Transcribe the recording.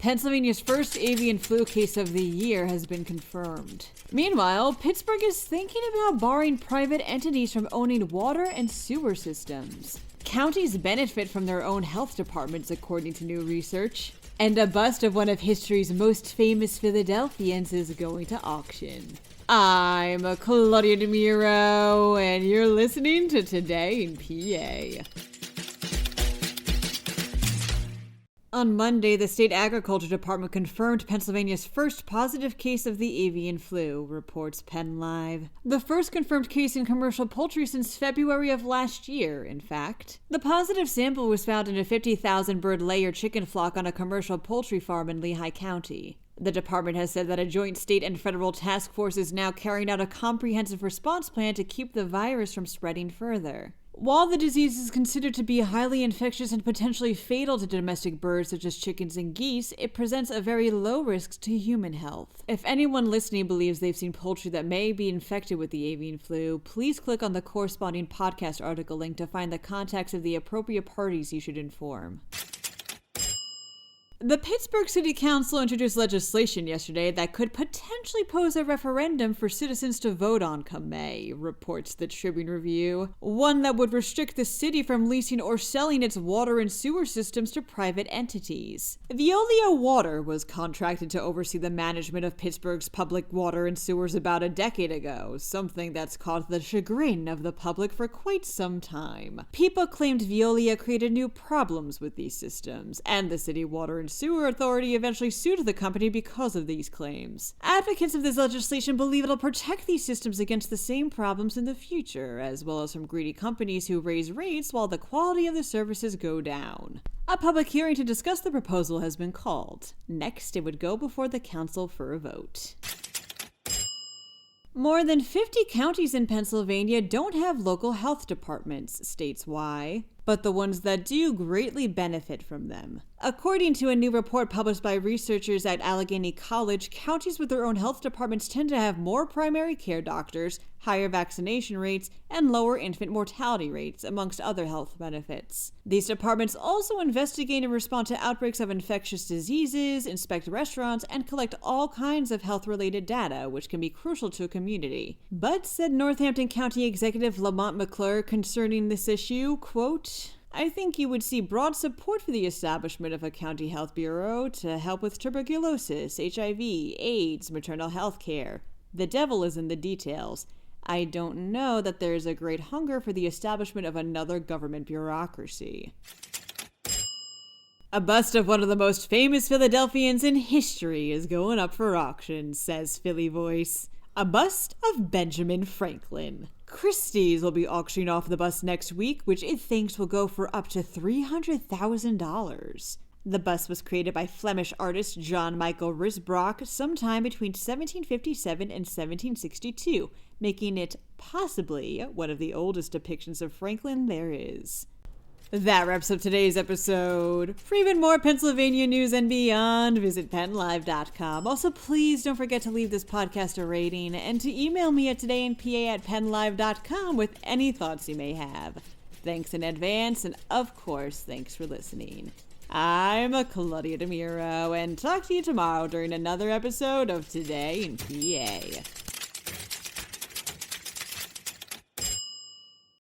Pennsylvania's first avian flu case of the year has been confirmed. Meanwhile, Pittsburgh is thinking about barring private entities from owning water and sewer systems. Counties benefit from their own health departments, according to new research. And a bust of one of history's most famous Philadelphians is going to auction. I'm Claudia Dimuro, and you're listening to Today in PA. On Monday, the state agriculture department confirmed Pennsylvania's first positive case of the avian flu, reports PennLive. The first confirmed case in commercial poultry since February of last year, in fact. The positive sample was found in a 50,000 bird layer chicken flock on a commercial poultry farm in Lehigh County. The department has said that a joint state and federal task force is now carrying out a comprehensive response plan to keep the virus from spreading further. While the disease is considered to be highly infectious and potentially fatal to domestic birds such as chickens and geese, it presents a very low risk to human health. If anyone listening believes they've seen poultry that may be infected with the avian flu, please click on the corresponding podcast article link to find the contacts of the appropriate parties you should inform. The Pittsburgh City Council introduced legislation yesterday that could potentially pose a referendum for citizens to vote on come May, reports the Tribune Review. One that would restrict the city from leasing or selling its water and sewer systems to private entities. Veolia Water was contracted to oversee the management of Pittsburgh's public water and sewers about a decade ago, something that's caused the chagrin of the public for quite some time. People claimed Veolia created new problems with these systems, and the city water and sewer authority eventually sued the company because of these claims. Advocates of this legislation believe it'll protect these systems against the same problems in the future, as well as from greedy companies who raise rates while the quality of the services go down. A public hearing to discuss the proposal has been called. Next, it would go before the council for a vote. More than 50 counties in Pennsylvania don't have local health departments, states why, but the ones that do greatly benefit from them. According to a new report published by researchers at Allegheny College, counties with their own health departments tend to have more primary care doctors, higher vaccination rates, and lower infant mortality rates, amongst other health benefits. These departments also investigate and respond to outbreaks of infectious diseases, inspect restaurants, and collect all kinds of health-related data, which can be crucial to a community. But, said Northampton County Executive Lamont McClure concerning this issue, quote, I think you would see broad support for the establishment of a county health bureau to help with tuberculosis, HIV, AIDS, maternal health care. The devil is in the details. I don't know that there is a great hunger for the establishment of another government bureaucracy. A bust of one of the most famous Philadelphians in history is going up for auction, says Philly Voice. A bust of Benjamin Franklin. Christie's will be auctioning off the bust next week, which it thinks will go for up to $300,000. The bust was created by Flemish artist John Michael Risbrock sometime between 1757 and 1762, making it possibly one of the oldest depictions of Franklin there is. That wraps up today's episode. For even more Pennsylvania news and beyond, visit PennLive.com. Also, please don't forget to leave this podcast a rating and to email me at todayinpa@PennLive.com with any thoughts you may have. Thanks in advance, and of course, thanks for listening. I'm Claudia Dimuro, and talk to you tomorrow during another episode of Today in PA.